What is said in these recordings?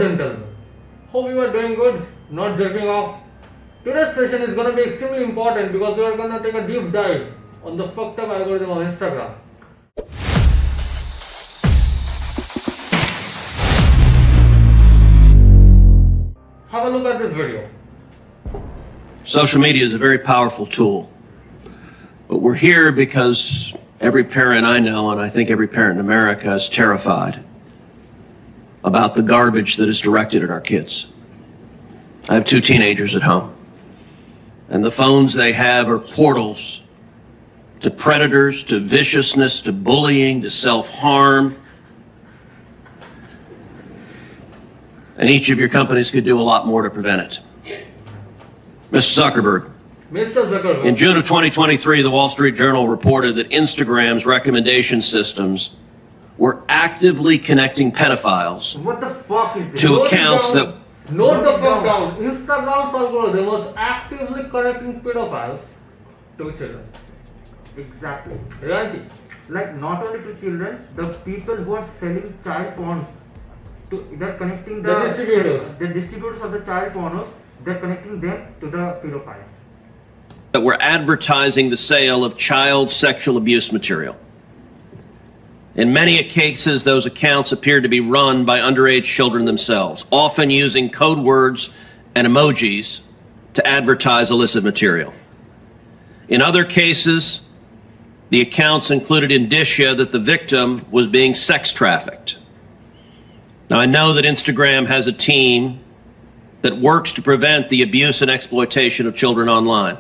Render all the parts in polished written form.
gentlemen, hope you are doing good, not jerking off. Today's session is gonna be extremely important because we are gonna take a deep dive on the fucked up algorithm on Instagram. Have a look at this video. Social media is a very powerful tool, but we're here because every parent I know, and I think every parent in America, is terrified about the garbage that is directed at our kids. I have 2 teenagers at home, and the phones they have are portals to predators, to viciousness, to bullying, to self-harm. And each of your companies could do a lot more to prevent it. Mr. Zuckerberg, Mr. Zuckerberg. in June of 2023, the Wall Street Journal reported that Instagram's recommendation systems were actively connecting pedophiles What the fuck is this? to accounts that... Note the fuck down. Instagram's algorithm was actively connecting pedophiles to children. Exactly. Reality. Like not only to children, the people who are selling child porns, they're connecting The distributors. The distributors of the child pornos, they're connecting them to the pedophiles. that were advertising the sale of child sexual abuse material. In many cases, those accounts appeared to be run by underage children themselves, often using code words and emojis to advertise illicit material. In other cases, the accounts included indicia that the victim was being sex trafficked. Now, I know that Instagram has a team that works to prevent the abuse and exploitation of children online.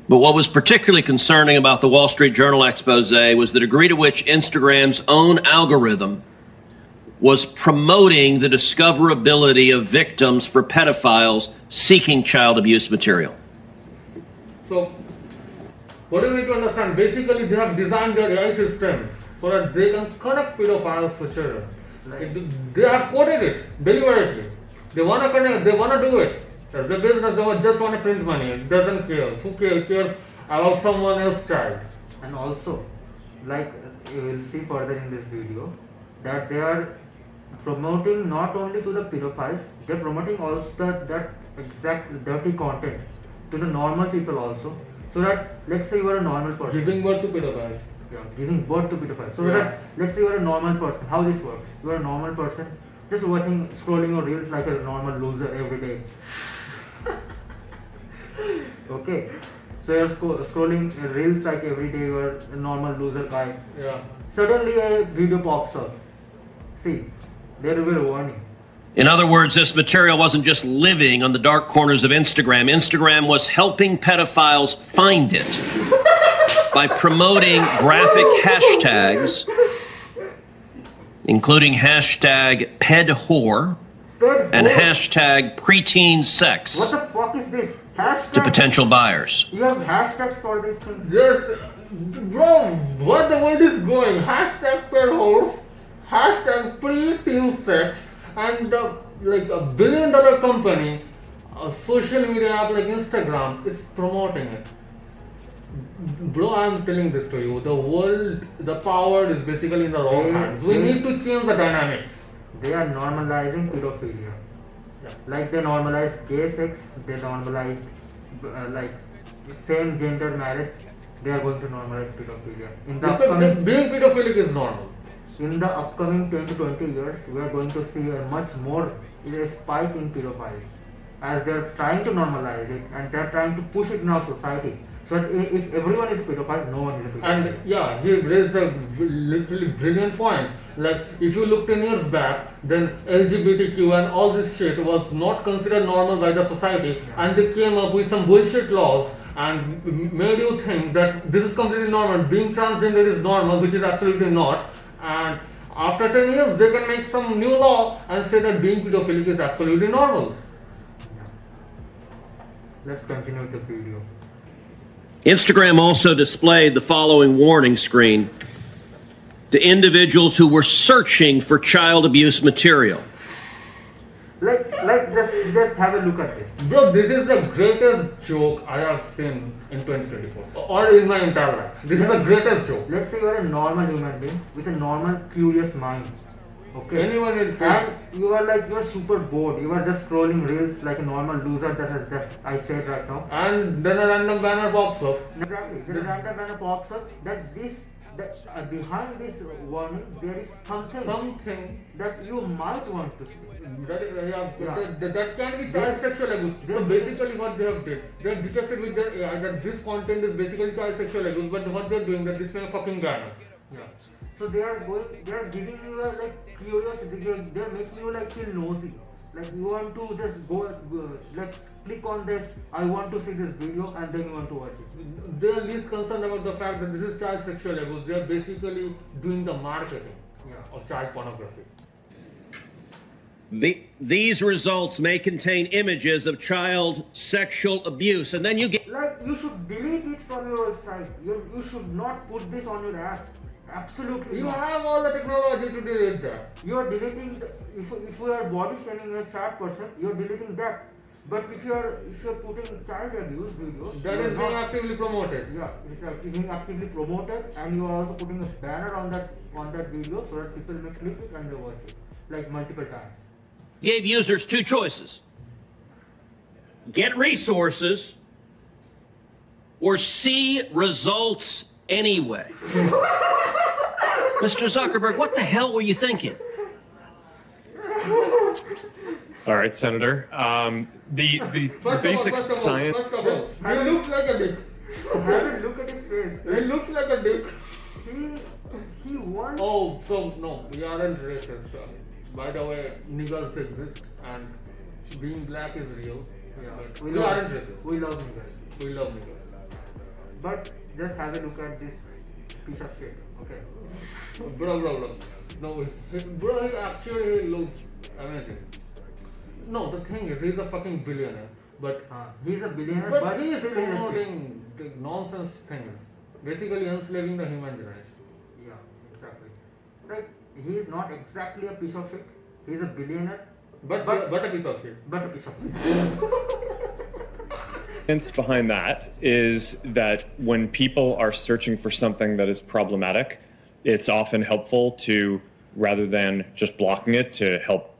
But what was particularly concerning about the Wall Street Journal expose was the degree to which Instagram's own algorithm was promoting the discoverability of victims for pedophiles seeking child abuse material. So, what do you need to understand? Basically, they have designed their AI system so that they can connect pedophiles to children. They have coded it deliberately. They want to connect, they want to do it. As a business, they just want to print money. It doesn't care. Who cares about someone else's child? And also, like you will see further in this video, that they are promoting not only to the pedophiles, they're promoting also that exact dirty content to the normal people also. So that, let's say you are a normal person. Giving birth to pedophiles. Yeah, giving birth to pedophiles. So Yeah. that, let's say you are a normal person. How this works? You are a normal person, just watching, scrolling your reels like a normal loser every day. Okay, so you're scrolling reels like every day, you're a normal loser guy. Yeah. Suddenly a video pops up. See, there will be a warning. In other words, this material wasn't just living on the dark corners of Instagram. Instagram was helping pedophiles find it by promoting graphic hashtags, including hashtag pedwhore and hashtag preteen sex What the fuck is this? to Hashtag? potential buyers. You have hashtags for these things. Just, bro, what the world is going? Hashtag pet horse, hashtag pre-teen sex, and like a $1 billion company, a social media app like Instagram is promoting it. Bro, I'm telling this to you. The world, the power is basically in the wrong hands. We need to change the dynamics. They are normalizing pedophilia. Yeah. Like they normalize gay sex, they normalize like same gender marriage. They are going to normalize pedophilia. In the upcoming, Being pedophilic is normal. in the upcoming 10 to 20 years, we are going to see a much more a spike in pedophiles, as they are trying to normalize it and they are trying to push it in our society. So that if everyone is a pedophile, no one is a pedophile. And yeah, he raised a literally brilliant point. Like, if you look 10 years back, then LGBTQ and all this shit was not considered normal by the society, and they came up with some bullshit laws and made you think that this is completely normal. Being transgender is normal, which is absolutely not. And after 10 years, they can make some new law and say that being pedophilic is absolutely normal. Let's continue with the video. Instagram also displayed the following warning screen to individuals who were searching for child abuse material. Like just have a look at this. Bro, this is the greatest joke I have seen in 2024 or in my entire life. This is the greatest joke. Let's say you are a normal human being with a normal curious mind. Okay. Anyone is And you are like, you are super bored. You are just scrolling reels like a normal loser that has just I said right now. and then a random banner pops up. Exactly. The random banner pops up that behind this warning there is something that you might want to see. That can be child sexual abuse. So basically what they have did, they have detected with their AI that this content is basically child sexual abuse, but what they are doing that this is a fucking banner. Yeah. So they are giving you a like curiosity. They are making you like feel nosy. Like you want to just go like click on this. I want to see this video, and then you want to watch it. They are least concerned about the fact that this is child sexual abuse. They are basically doing the marketing of child pornography. These results may contain images of child sexual abuse, and then you get. Like you should delete it from your website. You should not put this on your app. Absolutely. You not. have all the technology to delete that. You are deleting if you are body shaming a fat person, you are deleting that. But if you are putting child abuse videos, That is being actively promoted. yeah, it's being actively promoted, and you are also putting a banner on that video so that people may click it and they watch it like multiple times. Gave users two choices: get resources or see results anyway. Mr. Zuckerberg, what the hell were you thinking? All right, Senator. The basic science. First of all, he looks like a dick. Have a look at his face. He looks like a dick. He wants. Oh, so no, we aren't racist. By the way, niggers exist and being black is real. Yeah, But we we love aren't racist. We love niggas. We love niggers. But just have a look at this piece of shit. Okay. Bro. No, bro, he actually looks amazing. No, the thing is, he's a fucking billionaire. But He's a billionaire, but he is still in a shit. promoting the nonsense things, basically enslaving the human race. Yeah, exactly. Like he is not exactly a piece of shit. He's a billionaire, But a piece of shit. but a piece of shit. Science behind that is that when people are searching for something that is problematic, it's often helpful to, rather than just blocking it, to help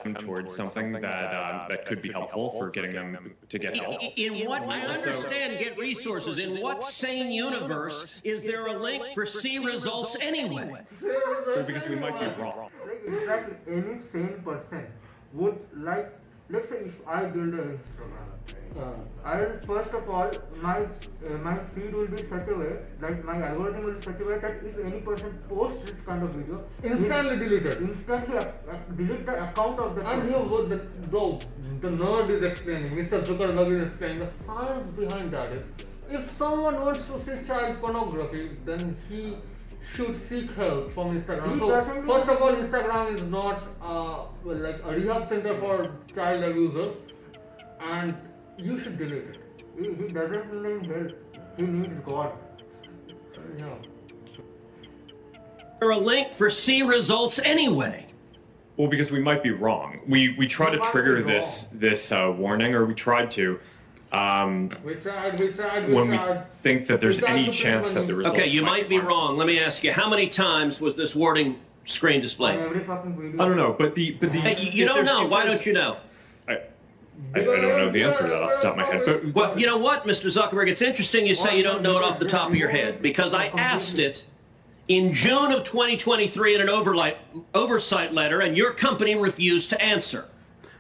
them towards something that could be helpful for getting them to get help. In what, I understand, get resources. In what sane universe is there a link for see results anyway? Because we might be wrong. Like exactly any sane person would like. Let's say if I build an Instagram, I'll first of all my feed will be such a way, like my algorithm will be such a way that if any person posts this kind of video, Instantly deleted. instantly delete the account of the And person. here, what the nerd is explaining, Mr. Zuckerberg is explaining, the science behind that is, if someone wants to see child pornography, then he should seek help from Instagram. He So, doesn't first need- of all, Instagram is not like a rehab center for child abusers, and you should delete it. He doesn't need any help. He needs God. Yeah. Or a link for see results anyway. Well, because we might be wrong. We try to might trigger be this warning, or we tried to. We tried. When we think that there's We tried any to chance that the prevent- results Okay, you might be harm. wrong. Let me ask you, how many times was this warning screen On displayed? every fucking video. I don't know, but the Hey, you don't know. Why don't you know? I don't know the answer to that off the top of my head. But Well, you know what, Mr. Zuckerberg? It's interesting you say you don't know it off the top of your head, because I asked it in June of 2023 in an oversight letter, and your company refused to answer.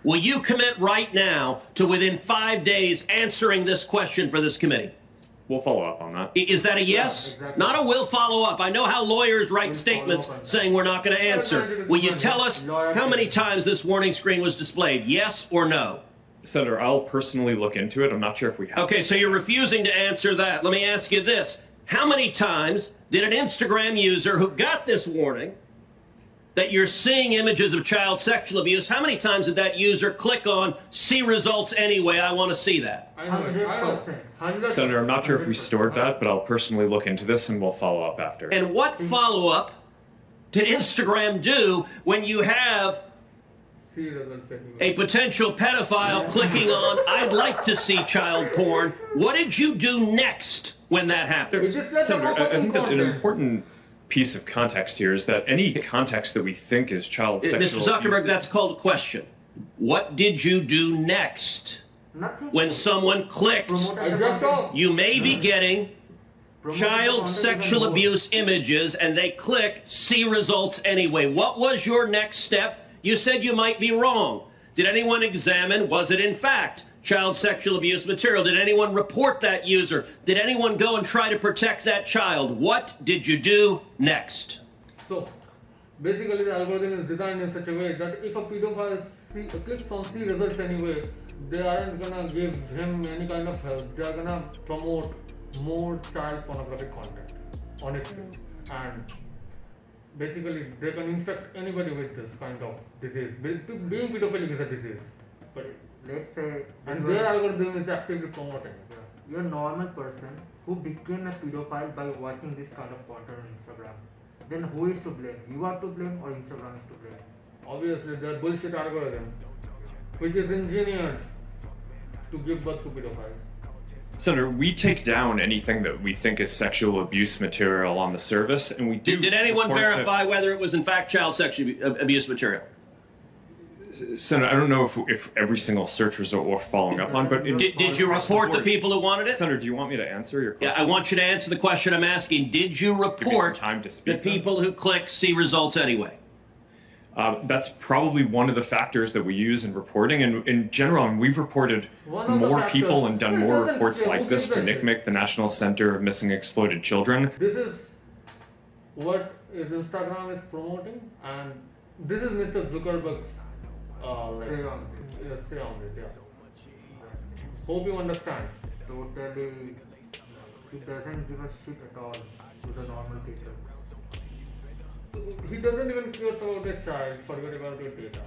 Will you commit right now to within 5 days answering this question for this committee? we'll follow up on that. Is that a yes? exactly. Not a will follow up. I know how lawyers write We'll statements follow up on that. saying we're not going to answer. Will you tell us how many times this warning screen was displayed? Yes or no? Senator, I'll personally look into it. I'm not sure if we have. Okay, so you're refusing to answer that. Let me ask you this. How many times did an Instagram user who got this warning that you're seeing images of child sexual abuse, how many times did that user click on see results anyway? I want to see that. I know it. I know. 100%. 100%. Senator, I'm not sure if we stored that, but I'll personally look into this and we'll follow up after. And what follow-up did Instagram do when you have See results anyway. a potential pedophile clicking on I'd like to see child porn? What did you do next when that We happened? just let them Senator, off I fucking think that an content. important piece of context here is that any context that we think is child Mr. sexual Zuckerberg, abuse, that's called a question. What did you do next Nothing. when someone clicked? Promoted I the jumped content. off. You may be getting Promoted the child content sexual even more. abuse images and they click see results anyway. What was your next step? You said you might be wrong. Did anyone examine, was it in fact child sexual abuse material? Did anyone report that user? Did anyone go and try to protect that child? What did you do next? So basically the algorithm is designed in such a way that if a pedophile clicks on see results anyway, they aren't gonna give him any kind of help. They are gonna promote more child pornographic content on its page. And basically they can infect anybody with this kind of disease. Being pedophilic is a disease. But Let's say and you are- their algorithm is actively promoting it. you're a normal person who became a pedophile by watching this kind of content on Instagram. Then who is to blame? You are to blame or Instagram is to blame? Obviously, their bullshit algorithm, which is engineered to give birth to pedophiles. Senator, we take down anything that we think is sexual abuse material on the service, and we do. Did anyone report to- verify whether it was in fact child sexual abuse material? Senator, I don't know if every single search result we're following up on, but Did you report the people who wanted it? Senator, do you want me to answer your Yeah, question? I want you to answer the question I'm asking. Did you Give me some report time to the speak. then. people who click see results anyway? That's probably one of the factors that we use in reporting. And in general, and we've reported One of the more factors. people and done It more doesn't reports say like who this to gives a shit. NCMEC, the National Center of Missing and Exploited Children. This is what is Instagram is promoting, and this is Mr. Zuckerberg's Say on this. say on this. Yeah. Hope you understand. Totally, he doesn't give a shit at all to the normal people. He doesn't even care about a child, forget about your data.